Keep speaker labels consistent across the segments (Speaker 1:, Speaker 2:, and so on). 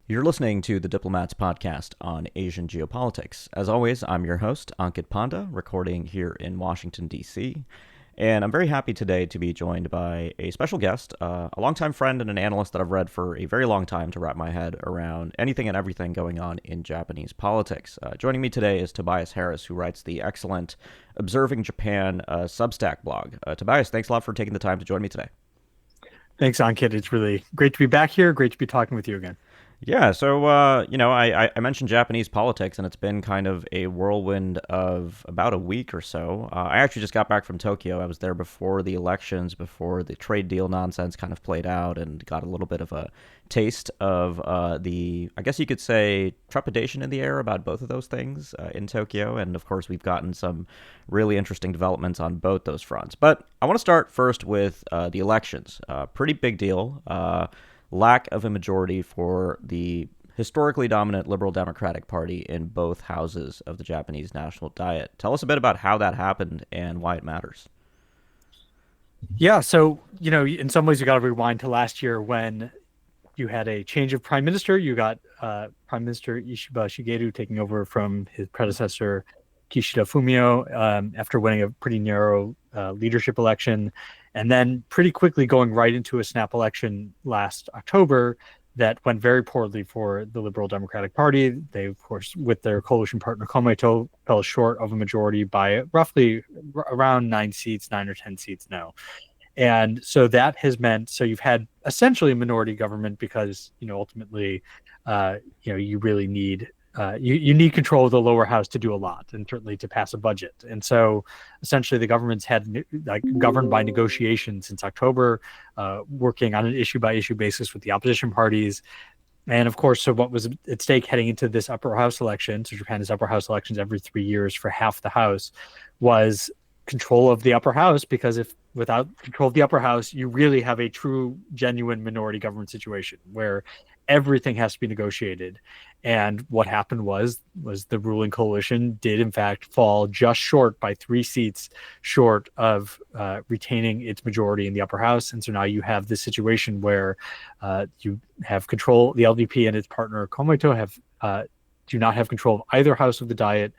Speaker 1: You're listening to the Diplomats podcast on Asian geopolitics. As always, I'm your host, Ankit Panda, recording here in Washington, D.C. And I'm very happy today to be joined by a special guest, a longtime friend and an analyst that I've read for a very long time to wrap my head around anything and everything going on in Japanese politics. Joining me today is Tobias Harris, who writes the excellent Observing Japan Substack blog. Tobias, thanks a lot for taking the time to join me today.
Speaker 2: Thanks, Ankit. It's really great to be back here. Great to be talking with you again.
Speaker 1: Yeah, so I mentioned Japanese politics, and it's been kind of a whirlwind of about a week or so. I actually just got back from Tokyo. I was there before the elections, before the trade deal nonsense kind of played out, and got a little bit of a taste of I guess you could say, trepidation in the air about both of those things in Tokyo. And of course, we've gotten some really interesting developments on both those fronts. But I want to start first with the elections. Pretty big deal. Lack of a majority for the historically dominant Liberal Democratic Party in both houses of the Japanese National Diet. Tell us a bit about how that happened and why it matters.
Speaker 2: Yeah, so, in some ways you got to rewind to last year when you had a change of prime minister. You got Prime Minister Shigeru taking over from his predecessor, Kishida Fumio, after winning a pretty narrow leadership election, and then pretty quickly going right into a snap election last October that went very poorly for the Liberal Democratic Party. They, of course, with their coalition partner Komeito, fell short of a majority by roughly around 9 or 10 seats now. And so that has meant, so you've had essentially a minority government because, ultimately, you really need you need control of the lower house to do a lot, and certainly to pass a budget. And so essentially the government's had governed by negotiation since October, working on an issue by issue basis with the opposition parties. And of course, so what was at stake heading into this upper house election, so Japan has upper house elections every 3 years for half the house, was control of the upper house, because if without control of the upper house, you really have a true, genuine minority government situation where everything has to be negotiated. And what happened was the ruling coalition did in fact fall just short by 3 seats short of retaining its majority in the upper house. And so now you have this situation where you have control. The LDP and its partner Komeito do not have control of either house of the Diet.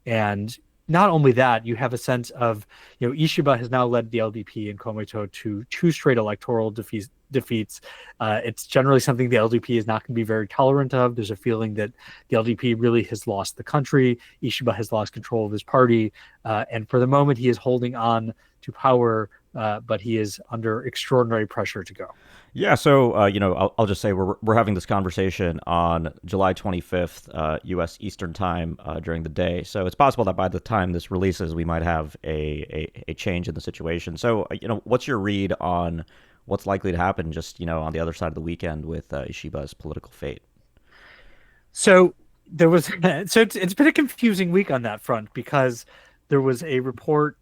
Speaker 2: And not only that, you have a sense of, Ishiba has now led the LDP and Komeito to 2 straight electoral defeats. It's generally something the LDP is not going to be very tolerant of. There's a feeling that the LDP really has lost the country. Ishiba has lost control of his party. And for the moment, he is holding on to power, but he is under extraordinary pressure to go.
Speaker 1: Yeah, so I'll just say we're having this conversation on July 25th, U.S. Eastern Time during the day. So it's possible that by the time this releases, we might have a change in the situation. So what's your read on what's likely to happen just on the other side of the weekend with Ishiba's political fate?
Speaker 2: So it's been a confusing week on that front, because there was a report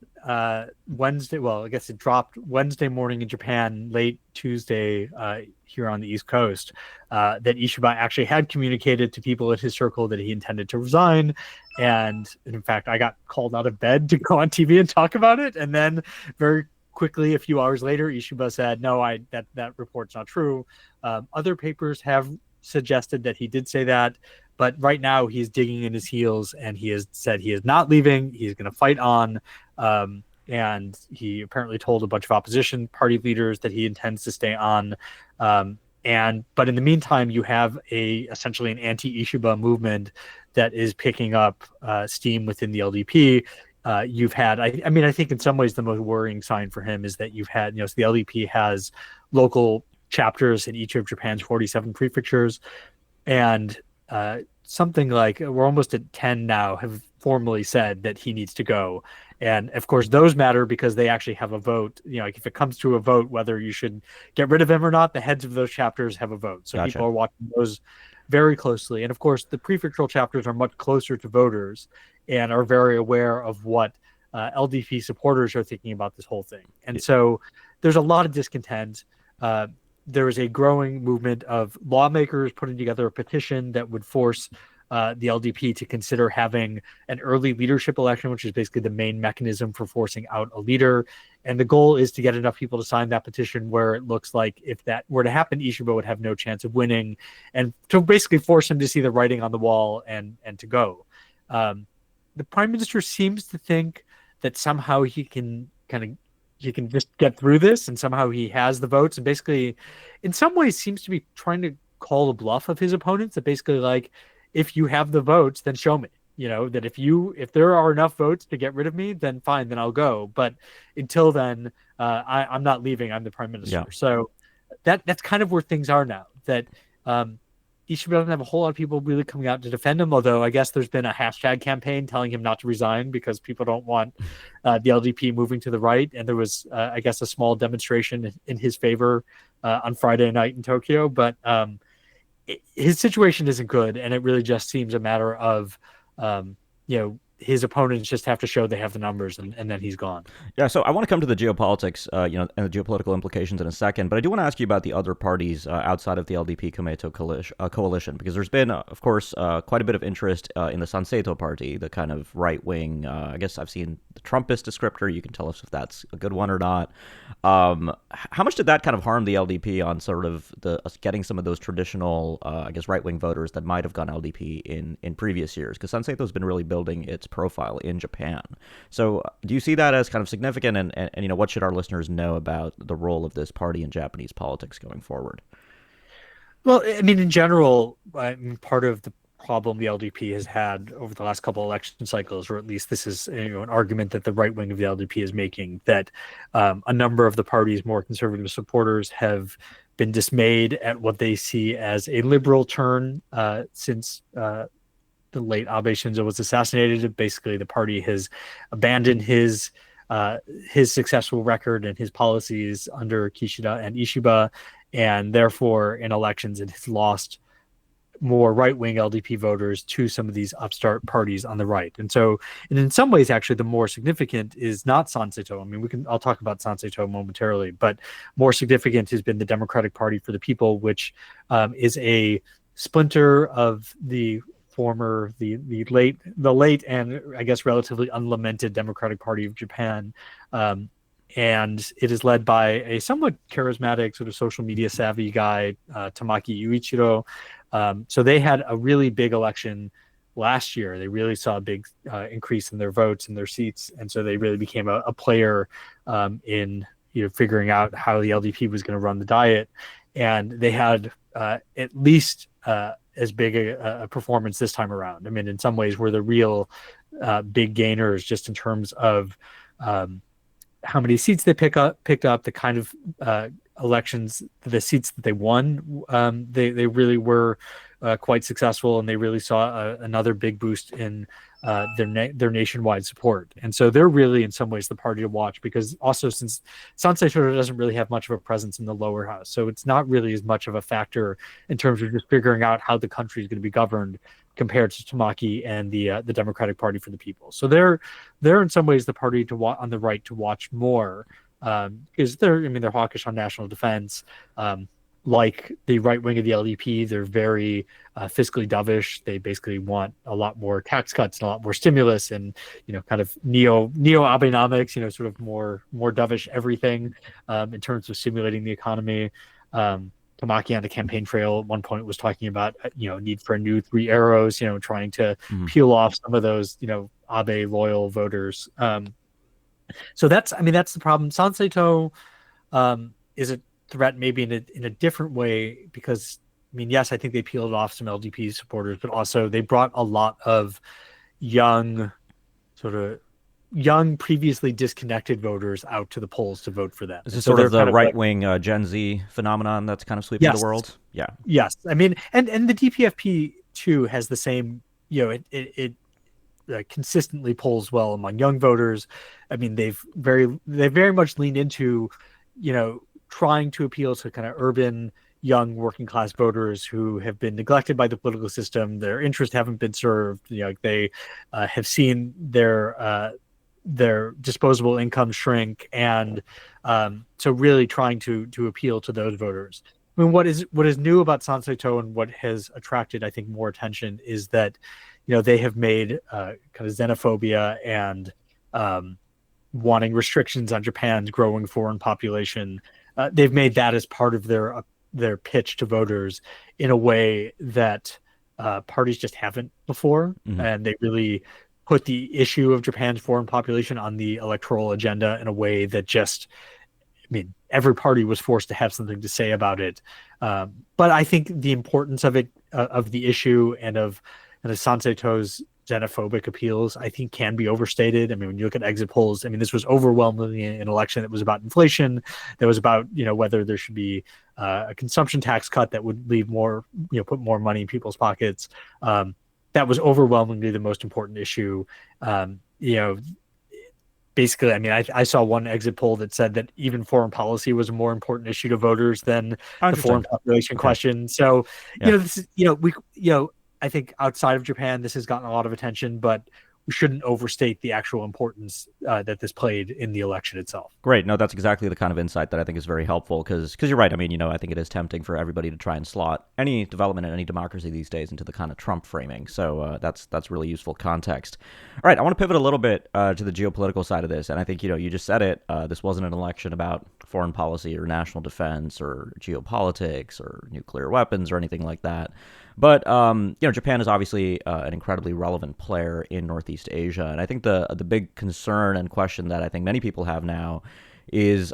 Speaker 2: Wednesday. Well, I guess it dropped Wednesday morning in Japan, late Tuesday here on the East Coast, that Ishiba actually had communicated to people at his circle that he intended to resign. And in fact, I got called out of bed to go on TV and talk about it. And then very quickly, a few hours later, Ishiba said, "No, that report's not true." Other papers have suggested that he did say that. But right now, he's digging in his heels, and he has said he is not leaving. He's going to fight on. And he apparently told a bunch of opposition party leaders that he intends to stay on. But in the meantime, you have essentially an anti-Ishiba movement that is picking up steam within the LDP. You've had, I think in some ways the most worrying sign for him is that you've had, so the LDP has local chapters in each of Japan's 47 prefectures. And something like, we're almost at 10 now, have formally said that he needs to go. And of course, those matter because they actually have a vote. Like if it comes to a vote, whether you should get rid of him or not, the heads of those chapters have a vote. So
Speaker 1: Gotcha.
Speaker 2: People are watching those very closely. And of course, the prefectural chapters are much closer to voters and are very aware of what LDP supporters are thinking about this whole thing. And so there's a lot of discontent. There is a growing movement of lawmakers putting together a petition that would force the LDP to consider having an early leadership election, which is basically the main mechanism for forcing out a leader. And the goal is to get enough people to sign that petition where it looks like if that were to happen, Ishiba would have no chance of winning, and to basically force him to see the writing on the wall and to go. The prime minister seems to think that somehow he can just get through this, and somehow he has the votes, and basically in some ways seems to be trying to call the bluff of his opponents, that basically like, if you have the votes, then show me, that if there are enough votes to get rid of me, then fine, then I'll go. But until then, I'm not leaving. I'm the prime minister.
Speaker 1: Yeah.
Speaker 2: So that's kind of where things are now, that Ishibas doesn't have a whole lot of people really coming out to defend him, although I guess there's been a hashtag campaign telling him not to resign because people don't want the LDP moving to the right. And there was, I guess, a small demonstration in his favor on Friday night in Tokyo. But his situation isn't good, and it really just seems a matter of, his opponents just have to show they have the numbers, and then he's gone.
Speaker 1: Yeah, so I want to come to the geopolitics, and the geopolitical implications in a second, but I do want to ask you about the other parties outside of the LDP Komeito coalition, because there's been, of course, quite a bit of interest in the Sanseito party, the kind of right-wing, I guess I've seen the Trumpist descriptor. You can tell us if that's a good one or not. How much did that kind of harm the LDP on sort of getting some of those traditional, I guess, right-wing voters that might have gone LDP in previous years? Because Sanseito's been really building its profile in Japan. So do you see that as kind of significant, and what should our listeners know about the role of this party in Japanese politics going forward?
Speaker 2: Well, I mean, in general, part of the problem the LDP has had over the last couple of election cycles, or at least this is an argument that the right wing of the LDP is making, that a number of the party's more conservative supporters have been dismayed at what they see as a liberal turn since the late Abe Shinzo was assassinated. Basically, the party has abandoned his successful record and his policies under Kishida and Ishiba, and therefore in elections it has lost more right-wing LDP voters to some of these upstart parties on the right. And in some ways, actually, the more significant is not Sanseito. I mean, I'll talk about Sanseito momentarily, but more significant has been the Democratic Party for the People, which is a splinter of the late and I guess relatively unlamented Democratic Party of Japan. And it is led by a somewhat charismatic, sort of social media savvy guy, Tamaki Yuichiro. So they had a really big election last year. They really saw a big increase in their votes and their seats. And so they really became a player in figuring out how the LDP was going to run the diet. And they had at least as big a performance this time around. I mean, in some ways, were the real big gainers just in terms of how many seats they picked up, the kind of elections, the seats that they won. They really were quite successful, and they really saw another big boost in their nationwide support. And so they're really, in some ways, the party to watch, because also since Sanseito doesn't really have much of a presence in the lower house, so it's not really as much of a factor in terms of just figuring out how the country is going to be governed compared to Tamaki and the Democratic Party for the People. So they're in some ways the party on the right to watch more, because they're hawkish on national defense. Like the right wing of the LDP, they're very fiscally dovish. They basically want a lot more tax cuts and a lot more stimulus, and kind of neo Abenomics, sort of more dovish everything in terms of stimulating the economy. Tamaki on the campaign trail at one point was talking about need for a new 3 arrows, trying to peel off some of those Abe loyal voters. So that's the problem. Sanseito is a threat maybe in a different way, because yes, I think they peeled off some LDP supporters, but also they brought a lot of young previously disconnected voters out to the polls to vote for them.
Speaker 1: Is this sort of the right-wing Gen Z phenomenon that's kind of sweeping the world? Yeah.
Speaker 2: Yes. I mean, and the DPFP too has the same, it consistently polls well among young voters. I mean, they very much leaned into, trying to appeal to kind of urban, young, working class voters who have been neglected by the political system. Their interests haven't been served. They have seen their disposable income shrink, and so really trying to appeal to those voters. I mean, what is new about Sanseito and what has attracted, I think, more attention is that they have made kind of xenophobia and wanting restrictions on Japan's growing foreign population. They've made that as part of their pitch to voters in a way that parties just haven't before,
Speaker 1: Hmm.
Speaker 2: and they really put the issue of Japan's foreign population on the electoral agenda in a way that just, I mean, every party was forced to have something to say about it. But I think the importance of it, of the issue, and of Sanseto's xenophobic appeals, I think can be overstated. I mean, when you look at exit polls, I mean, this was overwhelmingly an election that was about inflation, that was about, whether there should be a consumption tax cut that would leave more, put more money in people's pockets. That was overwhelmingly the most important issue. You know, basically, I mean, I saw one exit poll that said that even foreign policy was a more important issue to voters than
Speaker 1: Oh,
Speaker 2: the foreign
Speaker 1: interesting.
Speaker 2: population
Speaker 1: Okay.
Speaker 2: question. So,
Speaker 1: Yeah.
Speaker 2: this is, I think outside of Japan, this has gotten a lot of attention, but we shouldn't overstate the actual importance that this played in the election itself.
Speaker 1: Great. No, that's exactly the kind of insight that I think is very helpful because you're right. I mean, I think it is tempting for everybody to try and slot any development in any democracy these days into the kind of Trump framing. So that's really useful context. All right, I want to pivot a little bit to the geopolitical side of this, and I think you just said it. This wasn't an election about foreign policy or national defense or geopolitics or nuclear weapons or anything like that. But Japan is obviously an incredibly relevant player in Northeast Asia, and I think the big concern and question that I think many people have now is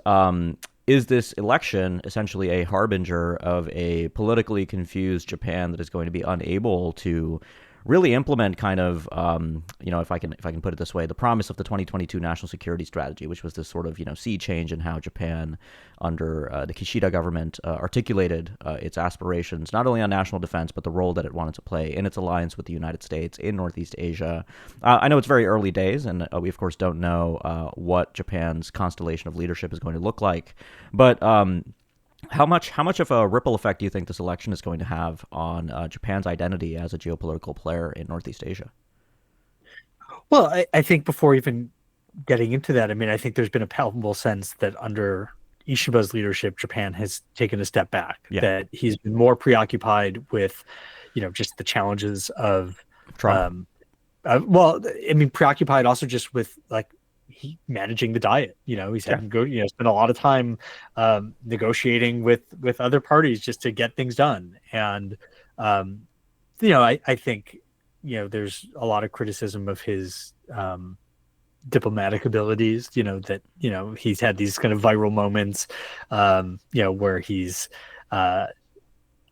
Speaker 1: this election essentially a harbinger of a politically confused Japan that is going to be unable to really implement kind of, if I can put it this way, the promise of the 2022 national security strategy, which was this sort of, sea change in how Japan under the Kishida government articulated its aspirations, not only on national defense, but the role that it wanted to play in its alliance with the United States in Northeast Asia. I know it's very early days, and we, of course, don't know what Japan's constellation of leadership is going to look like, but how much of a ripple effect do you think this election is going to have on Japan's identity as a geopolitical player in Northeast Asia?
Speaker 2: Well, I think before even getting into that, I mean, I think there's been a palpable sense that under Ishiba's leadership, Japan has taken a step back,
Speaker 1: Yeah,
Speaker 2: that he's been more preoccupied with, just the challenges of,
Speaker 1: Trump.
Speaker 2: um, well, I mean, preoccupied also just with like managing the diet. He's
Speaker 1: Yeah,
Speaker 2: had to go, spend a lot of time negotiating with other parties just to get things done. And I think there's a lot of criticism of his diplomatic abilities. That he's had these kind of viral moments, where he's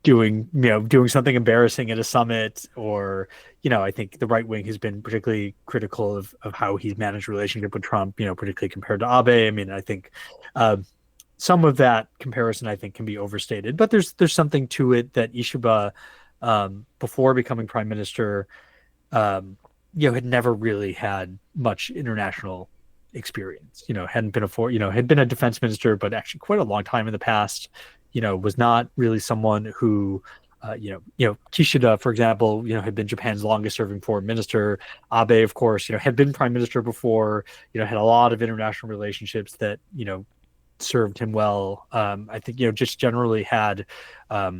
Speaker 2: doing something embarrassing at a summit, or I think the right wing has been particularly critical of how he's managed relationship with Trump, particularly compared to Abe. I mean, I think some of that comparison I think can be overstated, but there's something to it that Ishiba, before becoming prime minister, had never really had much international experience. Hadn't been had been a defense minister, but actually quite a long time in the past. Was not really someone who, Kishida, for example, had been Japan's longest serving foreign minister. Abe, of course, had been prime minister before, had a lot of international relationships that, served him well. I think, just generally had, a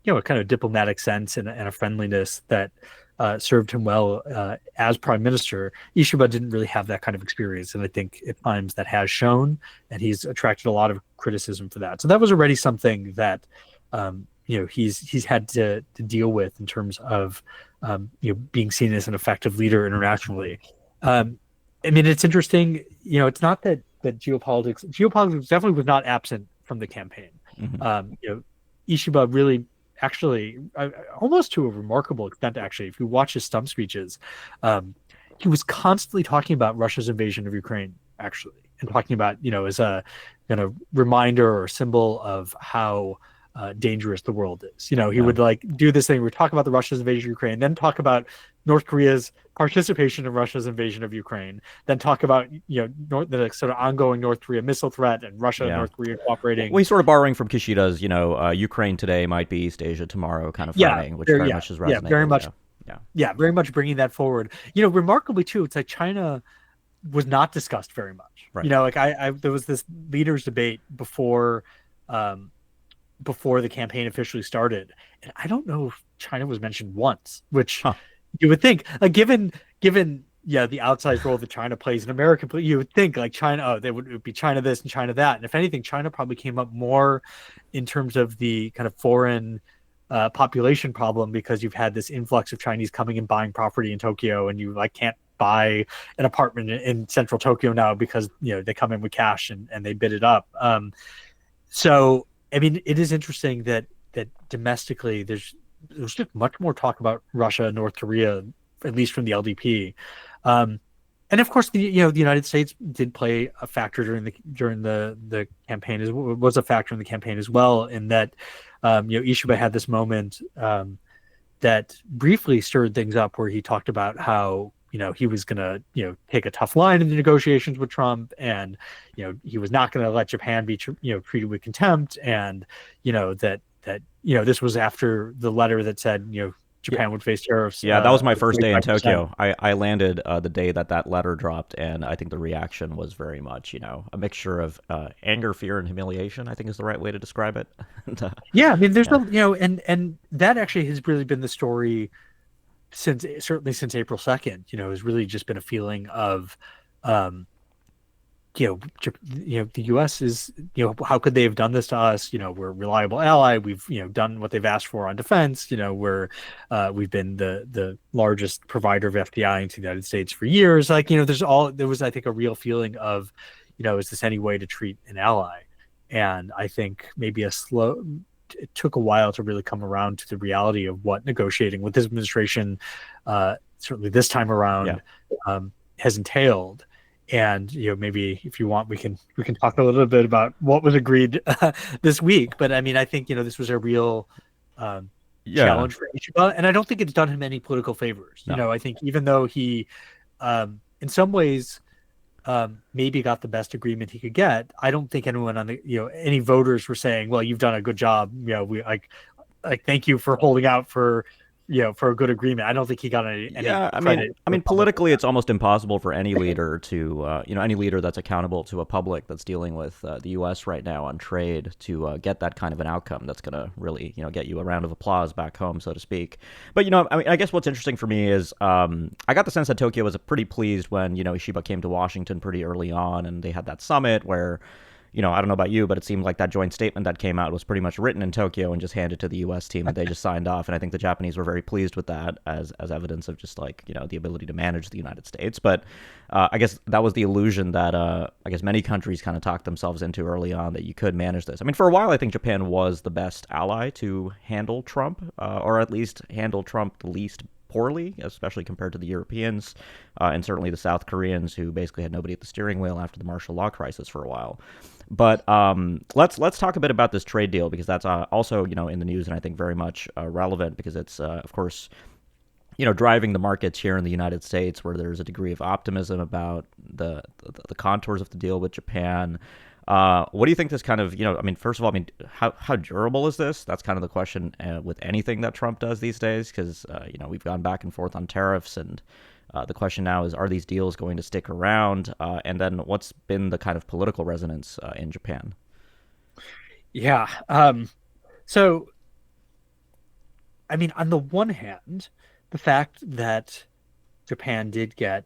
Speaker 2: kind of diplomatic sense and a friendliness that served him well as prime minister. Ishiba didn't really have that kind of experience, and I think at times that has shown, and he's attracted a lot of criticism for that. So that was already something that he's had to deal with in terms of being seen as an effective leader internationally. I mean, it's interesting. It's not that geopolitics definitely was not absent from the campaign.
Speaker 1: hmm
Speaker 2: Ishiba really, actually, almost to a remarkable extent, actually, if you watch his stump speeches, he was constantly talking about Russia's invasion of Ukraine, actually, and talking about, as a kind of reminder or symbol of how dangerous the world is. He
Speaker 1: yeah.
Speaker 2: would like do this thing. We talk about the Russia's invasion of Ukraine, then talk about North Korea's participation in Russia's invasion of Ukraine, then talk about the sort of ongoing North Korea missile threat and Russia and
Speaker 1: Yeah.
Speaker 2: North Korea cooperating.
Speaker 1: Well, he's sort of borrowing from Kishida's, Ukraine today might be East Asia tomorrow kind of
Speaker 2: Yeah,
Speaker 1: framing, which
Speaker 2: very,
Speaker 1: very
Speaker 2: yeah,
Speaker 1: much has
Speaker 2: yeah, very
Speaker 1: resonated.
Speaker 2: much,
Speaker 1: Yeah. Yeah.
Speaker 2: yeah, very much bringing that forward. Remarkably too, it's like China was not discussed very much.
Speaker 1: Right.
Speaker 2: Like I there was this leaders debate um, before the campaign officially started, and I don't know if China was mentioned once, which
Speaker 1: Huh.
Speaker 2: you would think, like given yeah, the outsized role that China plays in America. But you would think like China, oh, it would be China this and China that. And if anything, China probably came up more in terms of the kind of foreign population problem, because you've had this influx of Chinese coming and buying property in Tokyo, and you like can't buy an apartment in central Tokyo now because they come in with cash and they bid it up. So I mean, it is interesting that domestically there's just much more talk about Russia and North Korea, at least from the LDP. And of course, the United States did play a factor during the campaign, was a factor in the campaign as well, in that Ishiba had this moment that briefly stirred things up, where he talked about how he was going to take a tough line in the negotiations with Trump, and he was not going to let Japan be treated with contempt, and that this was after the letter that said Japan would face tariffs.
Speaker 1: Yeah, that was my first day in
Speaker 2: 25%.
Speaker 1: Tokyo. I landed the day that letter dropped, and I think the reaction was very much, a mixture of anger, fear, and humiliation, I think is the right way to describe it. And,
Speaker 2: Yeah, I mean, there's
Speaker 1: yeah.
Speaker 2: no, and that actually has really been the story certainly since April 2nd. Has really just been a feeling of, the U.S. is, how could they have done this to us? We're a reliable ally. We've, done what they've asked for on defense. We've been the largest provider of FDI into the United States for years. Like, there was, I think, a real feeling of, is this any way to treat an ally? And I think maybe it took a while to really come around to the reality of what negotiating with this administration, certainly this time around, has entailed. And maybe if you want, we can talk a little bit about what was agreed this week. But I mean, I think this was a real challenge for Ishiba, and I don't think it's done him any political favors.
Speaker 1: No.
Speaker 2: I think even though he, in some ways, maybe got the best agreement he could get, I don't think anyone on the any voters were saying, "Well, you've done a good job. We like thank you for holding out for." For a good agreement. I don't think he got any credit.
Speaker 1: I mean, politically, it's almost impossible for any leader to, any leader that's accountable to a public that's dealing with the U.S. right now on trade to get that kind of an outcome that's going to really, get you a round of applause back home, so to speak. But, I mean, I guess what's interesting for me is I got the sense that Tokyo was pretty pleased when, Ishiba came to Washington pretty early on, and they had that summit where, I don't know about you, but it seemed like that joint statement that came out was pretty much written in Tokyo and just handed to the U.S. team that they just signed off. And I think the Japanese were very pleased with that as evidence of just like, the ability to manage the United States. But I guess that was the illusion that I guess many countries kind of talked themselves into early on, that you could manage this. I mean, for a while, I think Japan was the best ally to handle Trump, or at least handle Trump the least poorly, especially compared to the Europeans and certainly the South Koreans, who basically had nobody at the steering wheel after the martial law crisis for a while. But let's talk a bit about this trade deal, because that's also in the news, and I think very much relevant, because it's of course driving the markets here in the United States, where there's a degree of optimism about the contours of the deal with Japan. What do you think this kind of, I mean, first of all, I mean, how durable is this? That's kind of the question with anything that Trump does these days, because, we've gone back and forth on tariffs, and the question now is, are these deals going to stick around? And then what's been the kind of political resonance in Japan?
Speaker 2: Yeah. So, I mean, on the one hand, the fact that Japan did get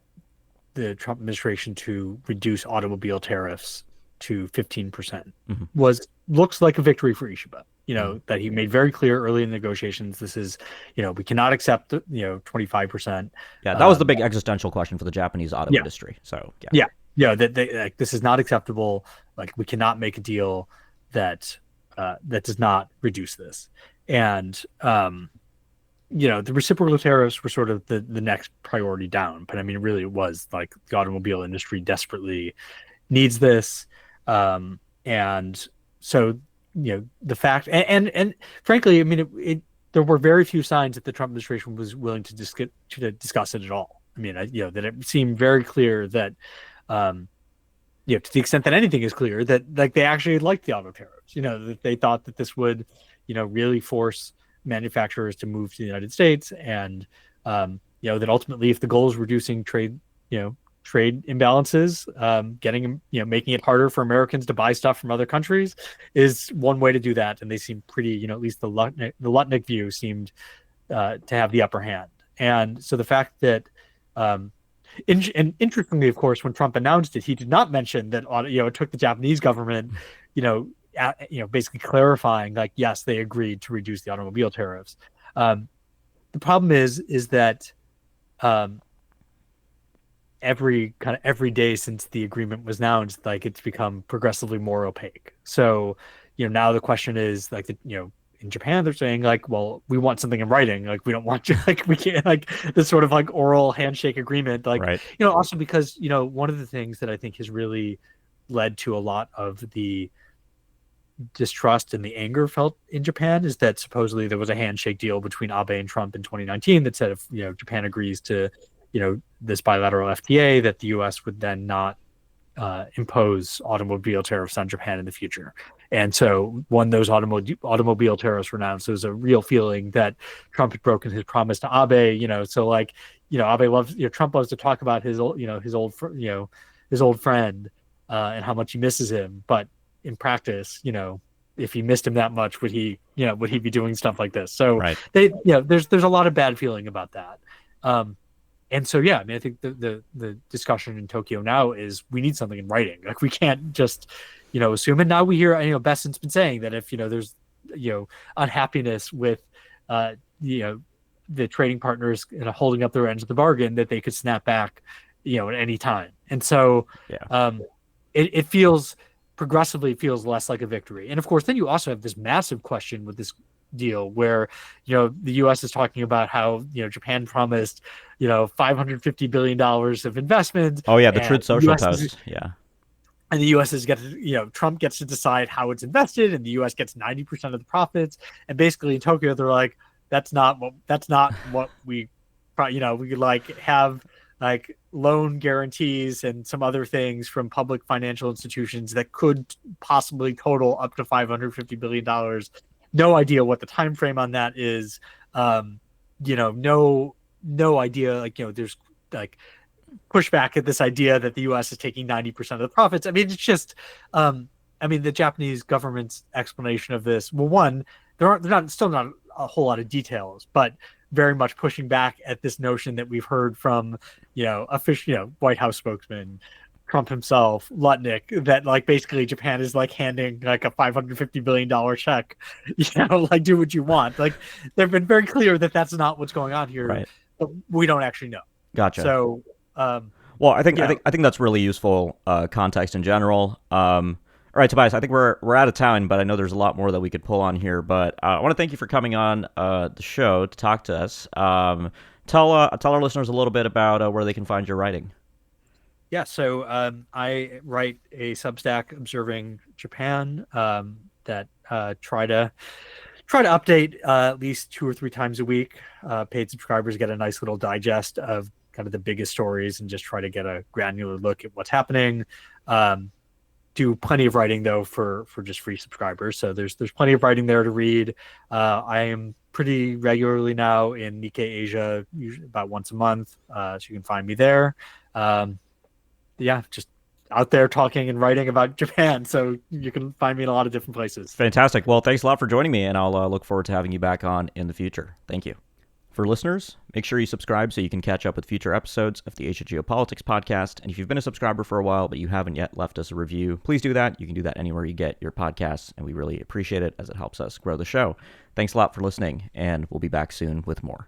Speaker 2: the Trump administration to reduce automobile tariffs to 15% looks like a victory for Ishiba. That he made very clear early in the negotiations. This is, we cannot accept 25%.
Speaker 1: Yeah, that was the big existential question for the Japanese auto industry. So
Speaker 2: that this is not acceptable. Like, we cannot make a deal that does not reduce this. And the reciprocal tariffs were sort of the next priority down. But I mean, really, it was like the automobile industry desperately needs this. And so, the fact, and frankly, I mean, there were very few signs that the Trump administration was willing to discuss it at all. I mean, that it seemed very clear that, to the extent that anything is clear, that like they actually liked the auto tariffs, that they thought that this would, really force manufacturers to move to the United States. And, that ultimately, if the goal is reducing trade imbalances, making it harder for Americans to buy stuff from other countries is one way to do that. And they seem pretty, at least the Lutnick view seemed to have the upper hand. And so the fact that, And interestingly, of course, when Trump announced it, he did not mention that it took the Japanese government, basically clarifying like yes, they agreed to reduce the automobile tariffs. The problem is that um, every day since the agreement was announced, like it's become progressively more opaque. So, now the question is like in Japan they're saying like, well, we want something in writing. Like we don't want you like we can't like this sort of like oral handshake agreement. Like,
Speaker 1: Right.
Speaker 2: also because, one of the things that I think has really led to a lot of the distrust and the anger felt in Japan is that supposedly there was a handshake deal between Abe and Trump in 2019 that said if Japan agrees to this bilateral FTA that the U.S. would then not impose automobile tariffs on Japan in the future. And so when those automobile tariffs were announced, there was a real feeling that Trump had broken his promise to Abe. So like Abe loves Trump loves to talk about his old friend and how much he misses him, but in practice, if he missed him that much, would he be doing stuff like this? So
Speaker 1: Right.
Speaker 2: there's a lot of bad feeling about that. And so, yeah, I mean, I think the discussion in Tokyo now is we need something in writing. Like we can't just, assume. And now we hear, Besant's been saying that if, there's, unhappiness with, the trading partners holding up their ends of the bargain, that they could snap back, at any time. And so,
Speaker 1: Yeah.
Speaker 2: it progressively feels less like a victory. And of course, then you also have this massive question with this deal where the US is talking about how Japan promised $550 billion of investment.
Speaker 1: Oh yeah, the Truth Social post. Yeah.
Speaker 2: And the US is Trump gets to decide how it's invested, and the US gets 90% of the profits. And basically in Tokyo they're like, that's not what we we could like have like loan guarantees and some other things from public financial institutions that could possibly total up to $550 billion. No idea what the time frame on that is. No idea. Like, there's like pushback at this idea that the U.S. is taking 90% of the profits. I mean, it's just, the Japanese government's explanation of this. Well, one, they're still not a whole lot of details, but very much pushing back at this notion that we've heard from, official, White House spokesman, Trump himself, Lutnick, that like basically Japan is like handing like a $550 billion check, like do what you want. Like they've been very clear that that's not what's going on here,
Speaker 1: Right.
Speaker 2: but we don't actually know.
Speaker 1: Gotcha.
Speaker 2: So,
Speaker 1: well, I think that's really useful context in general. All right, Tobias, I think we're out of time, but I know there's a lot more that we could pull on here. But I want to thank you for coming on the show to talk to us. Tell our listeners a little bit about where they can find your writing.
Speaker 2: Yeah, so I write a Substack, Observing Japan, that try to update at least 2 or 3 times a week. Paid subscribers get a nice little digest of kind of the biggest stories and just try to get a granular look at what's happening. Do plenty of writing though for just free subscribers, so there's plenty of writing there to read. I am pretty regularly now in Nikkei Asia, usually about once a month, so you can find me there. Just out there talking and writing about Japan, so you can find me in a lot of different places.
Speaker 1: Fantastic. Well, thanks a lot for joining me, and I'll look forward to having you back on in the future. Thank you. For listeners, make sure you subscribe so you can catch up with future episodes of the Asia Geopolitics podcast. And if you've been a subscriber for a while but you haven't yet left us a review, please do that. You can do that anywhere you get your podcasts, and we really appreciate it as it helps us grow the show. Thanks a lot for listening, and we'll be back soon with more.